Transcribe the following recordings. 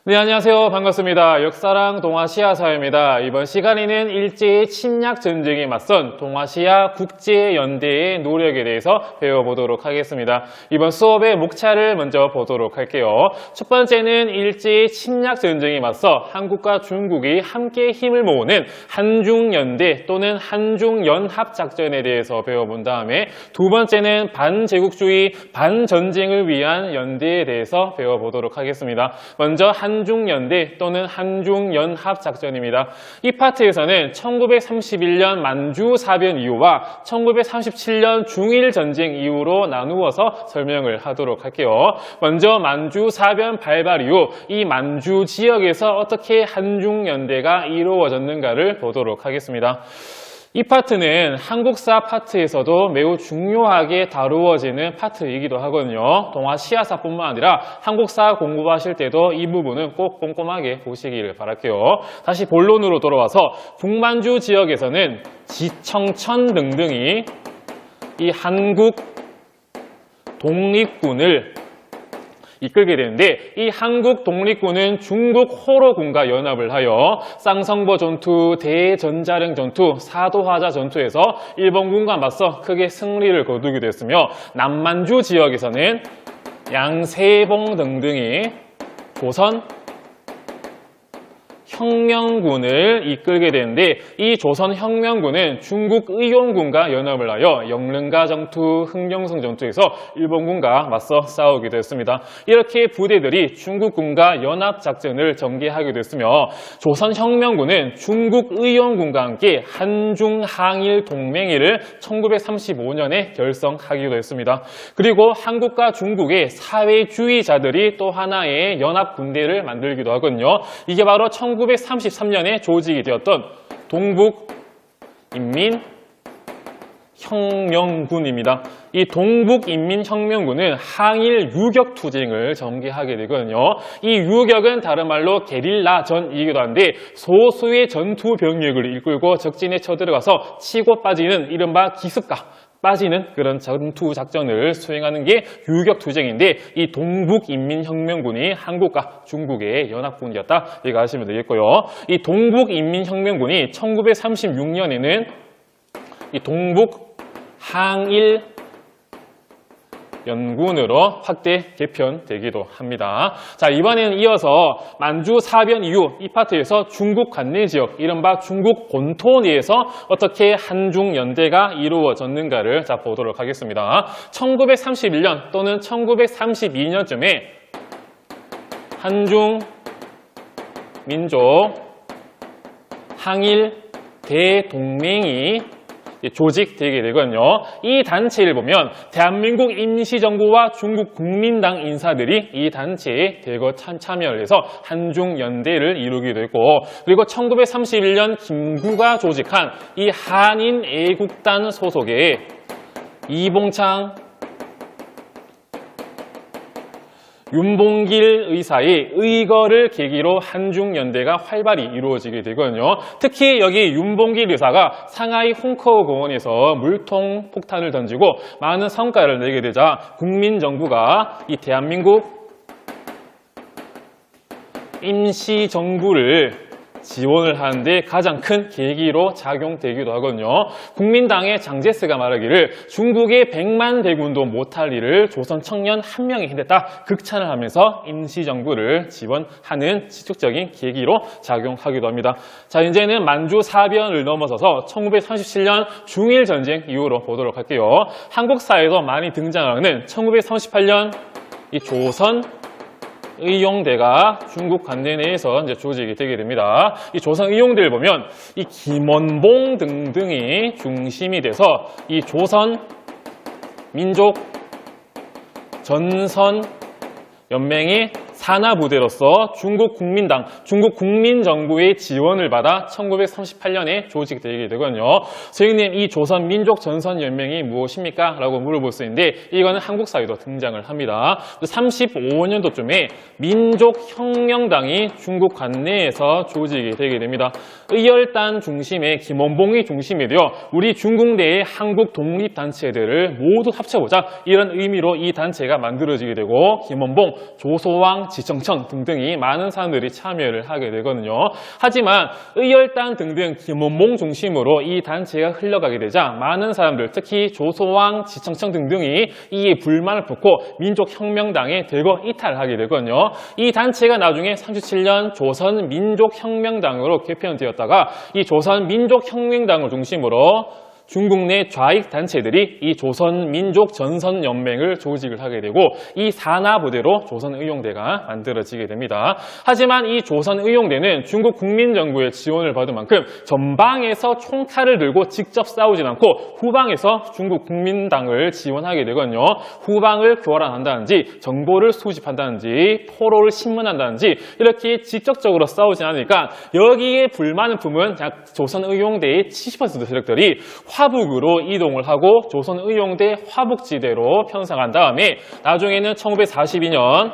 네, 안녕하세요. 반갑습니다. 역사랑 동아시아 사회입니다. 이번 시간에는 일제의 침략 전쟁에 맞선 동아시아 국제연대의 노력에 대해서 배워보도록 하겠습니다. 이번 수업의 목차를 먼저 보도록 할게요. 첫 번째는 일제의 침략 전쟁에 맞서 한국과 중국이 함께 힘을 모으는 한중연대 또는 한중연합작전에 대해서 배워본 다음에 두 번째는 반제국주의, 반전쟁을 위한 연대에 대해서 배워보도록 하겠습니다. 먼저 한중연대 또는 한중연합작전입니다. 이 파트에서는 1931년 만주사변 이후와 1937년 중일전쟁 이후로 나누어서 설명을 하도록 할게요. 먼저 만주사변 발발 이후 이 만주 지역에서 어떻게 한중연대가 이루어졌는가를 보도록 하겠습니다. 이 파트는 한국사 파트에서도 매우 중요하게 다루어지는 파트이기도 하거든요. 동아시아사뿐만 아니라 한국사 공부하실 때도 이 부분은 꼭 꼼꼼하게 보시기를 바랄게요. 다시 본론으로 돌아와서 북만주 지역에서는 지청천 등등이 이 한국 독립군을 이끌게 되는데, 이 한국 독립군은 중국 호로군과 연합을 하여 쌍성보 전투, 대전자령 전투, 사도화자 전투에서 일본군과 맞서 크게 승리를 거두게 되었으며, 남만주 지역에서는 양세봉 등등이 조선 혁명군을 이끌게 되는데, 이 조선혁명군은 중국 의용군과 연합을 하여 영릉가 전투, 흥룡성 전투에서 일본군과 맞서 싸우게 되었습니다. 이렇게 부대들이 중국군과 연합작전을 전개하게 됐으며, 조선혁명군은 중국 의용군과 함께 한중항일 동맹회를 1935년에 결성하기도 했습니다. 그리고 한국과 중국의 사회주의자들이 또 하나의 연합군대를 만들기도 하거든요. 이게 바로 1933년에 조직이 되었던 동북인민혁명군입니다. 이 동북인민혁명군은 항일 유격투쟁을 전개하게 되거든요. 이 유격은 다른 말로 게릴라전이기도 한데, 소수의 전투 병력을 이끌고 적진에 쳐들어가서 치고 빠지는 이른바 기습가, 빠지는 그런 전투 작전을 수행하는 게 유격투쟁인데, 이 동북인민혁명군이 한국과 중국의 연합군이었다, 이거 아시면 되겠고요. 이 동북인민혁명군이 1936년에는 이 동북항일 연군으로 확대 개편되기도 합니다. 자, 이번에는 이어서 만주사변 이후 이 파트에서 중국 관내 지역, 이른바 중국 본토 내에서 어떻게 한중연대가 이루어졌는가를 보도록 하겠습니다. 1931년 또는 1932년쯤에 한중민족 항일 대동맹이 조직되게 되거든요. 이 단체를 보면 대한민국 임시정부와 중국 국민당 인사들이 이 단체에 대거 참여를 해서 한중연대를 이루기도 했고, 그리고 1931년 김구가 조직한 이 한인애국단 소속의 이봉창, 윤봉길 의사의 의거를 계기로 한중연대가 활발히 이루어지게 되거든요. 특히 여기 윤봉길 의사가 상하이 홍커우 공원에서 물통 폭탄을 던지고 많은 성과를 내게 되자 국민정부가 이 대한민국 임시정부를 지원을 하는데 가장 큰 계기로 작용되기도 하거든요. 국민당의 장제스가 말하기를 중국의 100만 대군도 못할 일을 조선 청년 한 명이 해냈다, 극찬을 하면서 임시정부를 지원하는 지속적인 계기로 작용하기도 합니다. 자, 이제는 만주사변을 넘어서서 1937년 중일전쟁 이후로 보도록 할게요. 한국사에도 많이 등장하는 1938년 이 조선 의용대가 중국 관내 내에서 이제 조직이 되게 됩니다. 이 조선 의용대를 보면 이 김원봉 등등이 중심이 돼서 이 조선 민족 전선 연맹의 산하부대로서 중국 국민당, 중국 국민정부의 지원을 받아 1938년에 조직되게 되거든요. 선생님, 이 조선민족전선연맹이 무엇입니까? 라고 물어볼 수 있는데, 이거는 한국사에도 등장을 합니다. 35년도쯤에 민족혁명당이 중국 관내에서 조직이 되게 됩니다. 의열단 중심의 김원봉이 중심이 되어 우리 중국 내의 한국 독립단체들을 모두 합쳐보자, 이런 의미로 이 단체가 만들어지게 되고, 김원봉, 조소왕 지청청 등등이 많은 사람들이 참여를 하게 되거든요. 하지만 의열단 등등 김원봉 중심으로 이 단체가 흘러가게 되자 많은 사람들, 특히 조소왕, 지청청 등등이 이에 불만을 품고 민족혁명당에 대거 이탈하게 되거든요. 이 단체가 나중에 37년 조선민족혁명당으로 개편되었다가 이 조선민족혁명당을 중심으로 중국 내 좌익 단체들이 이 조선민족전선연맹을 조직을 하게 되고 이 산하부대로 조선의용대가 만들어지게 됩니다. 하지만 이 조선의용대는 중국 국민정부의 지원을 받은 만큼 전방에서 총칼을 들고 직접 싸우진 않고 후방에서 중국 국민당을 지원하게 되거든요. 후방을 교란한다든지 정보를 수집한다든지 포로를 신문한다든지 이렇게 직접적으로 싸우진 않으니까 여기에 불만을 품은 조선의용대의 70% 세력들이 화북으로 이동을 하고 조선의용대 화북지대로 편성한 다음에 나중에는 1942년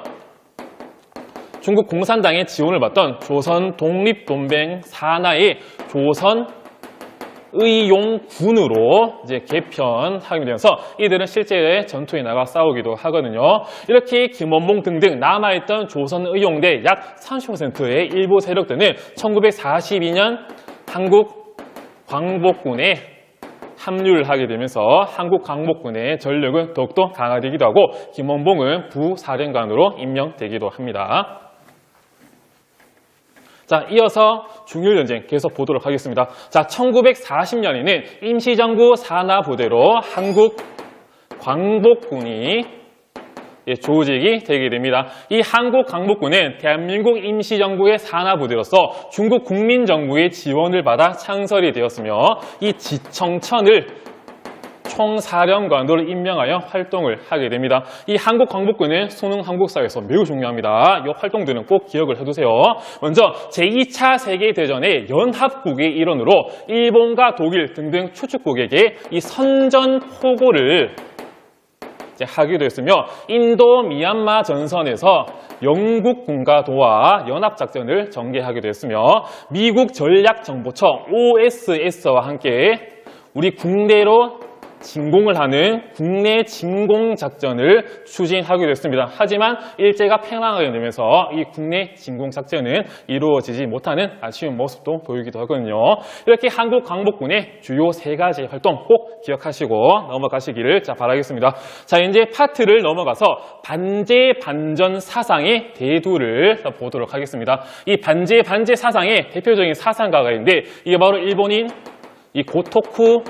중국 공산당의 지원을 받던 조선 독립동맹 산하의 조선의용군으로 이제 개편하게 되면서 이들은 실제 전투에 나가 싸우기도 하거든요. 이렇게 김원봉 등등 남아있던 조선의용대 약 30%의 일부 세력들은 1942년 한국 광복군에 합류를 하게 되면서 한국 광복군의 전력은 더욱더 강화되기도 하고 김원봉은 부사령관으로 임명되기도 합니다. 자, 이어서 중일전쟁 계속 보도록 하겠습니다. 자, 1940년에는 임시정부 산하부대로 한국 광복군이 조직이 되게 됩니다. 이 한국 광복군은 대한민국 임시정부의 산하부대로서 중국 국민정부의 지원을 받아 창설이 되었으며 이 지청천을 총사령관으로 임명하여 활동을 하게 됩니다. 이 한국 광복군은 수능 한국사에서 매우 중요합니다. 이 활동들은 꼭 기억을 해두세요. 먼저 제2차 세계대전의 연합국의 일원으로 일본과 독일 등등 추축국에게 이 선전포고를 하기도 했으며 인도 미얀마 전선에서 영국군과 도와 연합작전을 전개하기도 했으며 미국 전략정보처 OSS와 함께 우리 국내로 진공을 하는 국내 진공작전을 추진하기도 했습니다. 하지만 일제가 패망하게 되면서 이 국내 진공작전은 이루어지지 못하는 아쉬운 모습도 보이기도 하거든요. 이렇게 한국 광복군의 주요 3가지 활동 꼭 기억하시고 넘어가시기를 바라겠습니다. 자, 이제 파트를 넘어가서 반제 반전 사상의 대두를 보도록 하겠습니다. 이 반제 사상의 대표적인 사상가가 있는데 이게 바로 일본인 이 고토쿠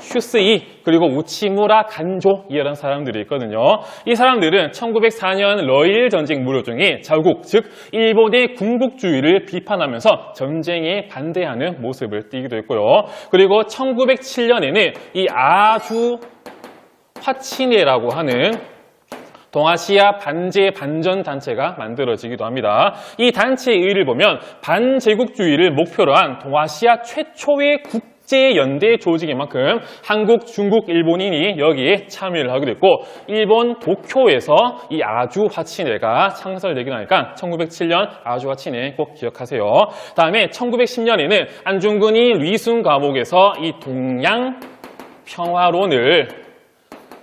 슈스이 그리고 우치무라 간조 이런 사람들이 있거든요. 이 사람들은 1904년 러일 전쟁 무료 중에 자국, 즉 일본의 군국주의를 비판하면서 전쟁에 반대하는 모습을 띠기도 했고요. 그리고 1907년에는 이 아주 화치네라고 하는 동아시아 반제 반전 단체가 만들어지기도 합니다. 이 단체의 의의를 보면 반제국주의를 목표로 한 동아시아 최초의 국제연대 조직인 만큼 한국, 중국, 일본인이 여기에 참여를 하게 됐고 일본 도쿄에서 이 아주 화치네가 창설되기도 하니까 1907년 아주 화치네 꼭 기억하세요. 다음에 1910년에는 안중근이 리순 감옥에서 이 동양 평화론을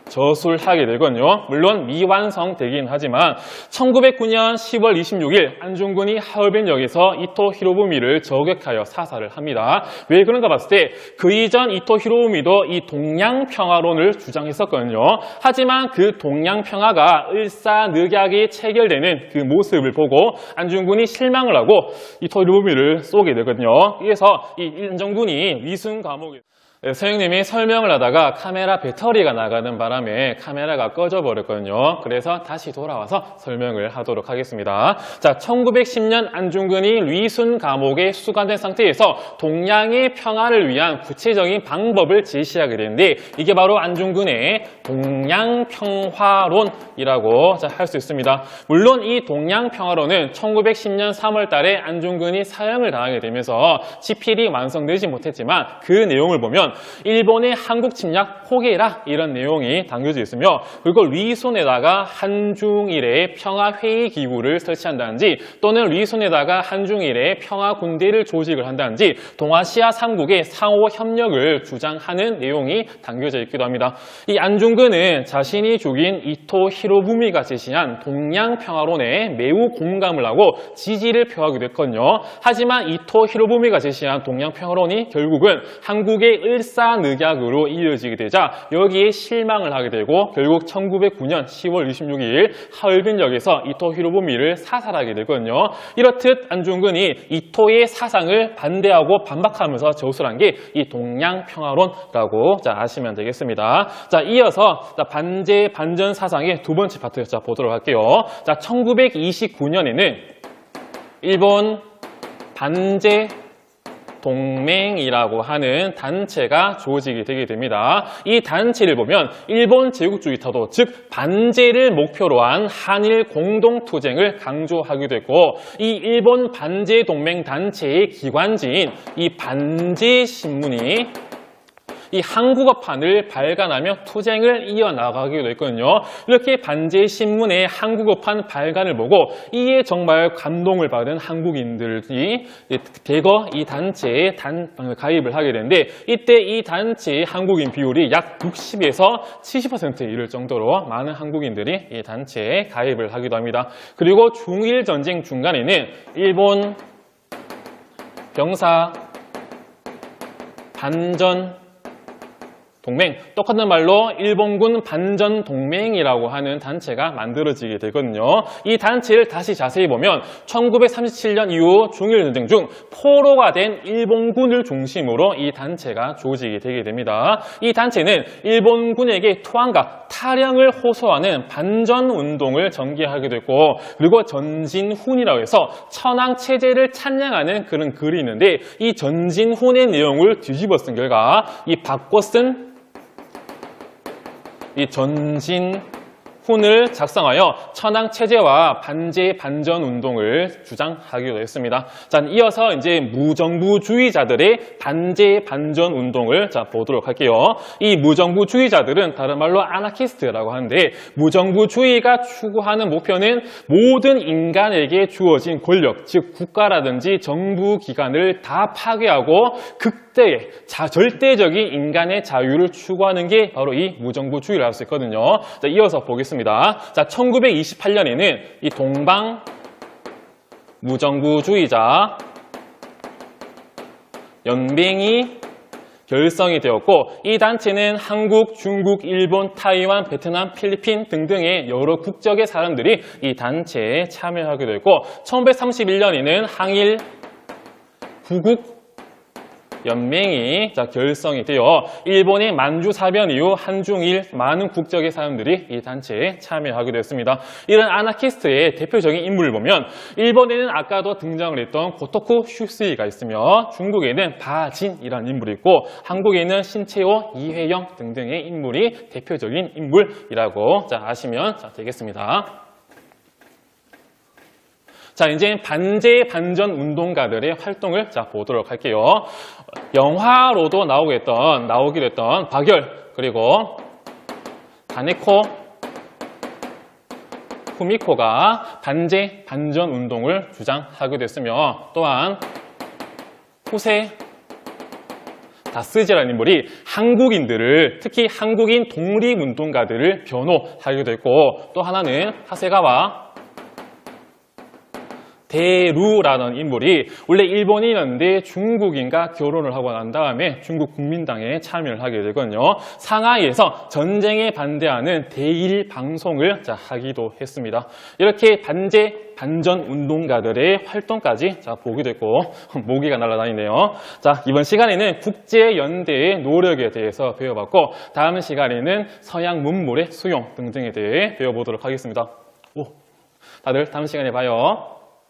저술하게 되거든요. 물론 미완성되긴 하지만 1909년 10월 26일 안중근이 하얼빈역에서 이토 히로부미를 저격하여 사살을 합니다. 왜 그런가 봤을 때 그 이전 이토 히로부미도 이 동양평화론을 주장했었거든요. 하지만 그 동양평화가 을사늑약이 체결되는 그 모습을 보고 안중근이 실망을 하고 이토 히로부미를 쏘게 되거든요. 그래서 이 안중근이 리순 감옥에 선생님이 설명을 하다가 카메라 배터리가 나가는 바람에 카메라가 꺼져 버렸거든요. 그래서 다시 돌아와서 설명을 하도록 하겠습니다. 자, 1910년 안중근이 리순 감옥에 수감된 상태에서 동양의 평화를 위한 구체적인 방법을 제시하게 되는데 이게 바로 안중근의 동양평화론이라고 할 수 있습니다. 물론 이 동양평화론은 1910년 3월 달에 안중근이 사형을 당하게 되면서 집필이 완성되지 못했지만 그 내용을 보면 일본의 한국 침략 포기해라 이런 내용이 담겨져 있으며 그리고 리손에다가 한중일의 평화회의 기구를 설치한다든지 또는 리손에다가 한중일의 평화군대를 조직을 한다든지 동아시아 3국의 상호 협력을 주장하는 내용이 담겨져 있기도 합니다. 이 안중근은 자신이 죽인 이토 히로부미가 제시한 동양평화론에 매우 공감을 하고 지지를 표하기도 했거든요. 하지만 이토 히로부미가 제시한 동양평화론이 결국은 한국의 을사늑약으로 이어지게 되자 여기에 실망을 하게 되고 결국 1909년 10월 26일 하얼빈역에서 이토 히로부미를 사살하게 되거든요. 이렇듯 안중근이 이토의 사상을 반대하고 반박하면서 저술한 게 이 동양평화론이라고 아시면 되겠습니다. 자, 이어서 반제 반전 사상의 두 번째 파트 보도록 할게요. 자, 1929년에는 일본 반제 동맹이라고 하는 단체가 조직이 되게 됩니다. 이 단체를 보면 일본 제국주의 타도, 즉 반제를 목표로 한 한일 공동투쟁을 강조하기도 했고 이 일본 반제 동맹 단체의 기관지인 이 반제신문이 이 한국어판을 발간하며 투쟁을 이어나가기도 했거든요. 이렇게 반제신문의 한국어판 발간을 보고 이에 정말 감동을 받은 한국인들이 대거 이 단체에 가입을 하게 되는데 이때 이 단체의 한국인 비율이 약 60에서 70%에 이를 정도로 많은 한국인들이 이 단체에 가입을 하기도 합니다. 그리고 중일 전쟁 중간에는 일본 병사 반전 동맹, 똑같은 말로 일본군 반전 동맹이라고 하는 단체가 만들어지게 되거든요. 이 단체를 다시 자세히 보면 1937년 이후 중일전쟁 중 포로가 된 일본군을 중심으로 이 단체가 조직이 되게 됩니다. 이 단체는 일본군에게 투항과 탈영을 호소하는 반전 운동을 전개하기도 했고 그리고 전진훈이라고 해서 천황체제를 찬양하는 그런 글이 있는데 이 전진훈의 내용을 뒤집어 쓴 결과 이 바꿔 쓴 이 전진훈을 작성하여 천황체제와 반제 반전 운동을 주장하기도 했습니다. 자, 이어서 이제 무정부주의자들의 반제 반전 운동을 보도록 할게요. 이 무정부주의자들은 다른 말로 아나키스트라고 하는데 무정부주의가 추구하는 목표는 모든 인간에게 주어진 권력, 즉 국가라든지 정부 기관을 다 파괴하고 극대의 절대적인 인간의 자유를 추구하는 게 바로 이 무정부주의를 할 수 있거든요. 자, 이어서 보겠습니다. 자, 1928년에는 이 동방 무정부주의자 연맹이 결성이 되었고 이 단체는 한국, 중국, 일본, 타이완, 베트남, 필리핀 등등의 여러 국적의 사람들이 이 단체에 참여하게 되었고 1931년에는 항일 구국 연맹이 결성이 되어 일본의 만주사변 이후 한중일 많은 국적의 사람들이 이 단체에 참여하게 되었습니다. 이런 아나키스트의 대표적인 인물을 보면 일본에는 아까도 등장을 했던 고토쿠 슈스이가 있으며 중국에는 바진이라는 인물이 있고 한국에는 신채호, 이회영 등등의 인물이 대표적인 인물이라고 아시면 되겠습니다. 자, 이제 반제 반전 운동가들의 활동을 보도록 할게요. 영화로도 나오기도 했던 박열, 그리고 다네코 후미코가 반제 반전 운동을 주장하기도 했으며 또한 후세 다스지라는 인물이 한국인들을, 특히 한국인 독립운동가들을 변호하기도 했고 또 하나는 하세가와 대루라는 인물이 원래 일본인이었는데 중국인과 결혼을 하고 난 다음에 중국 국민당에 참여를 하게 되거든요. 상하이에서 전쟁에 반대하는 대일 방송을 하기도 했습니다. 이렇게 반제 반전 운동가들의 활동까지 보기도 했고 모기가 날아다니네요. 자, 이번 시간에는 국제연대의 노력에 대해서 배워봤고 다음 시간에는 서양 문물의 수용 등등에 대해 배워보도록 하겠습니다. 다들 다음 시간에 봐요.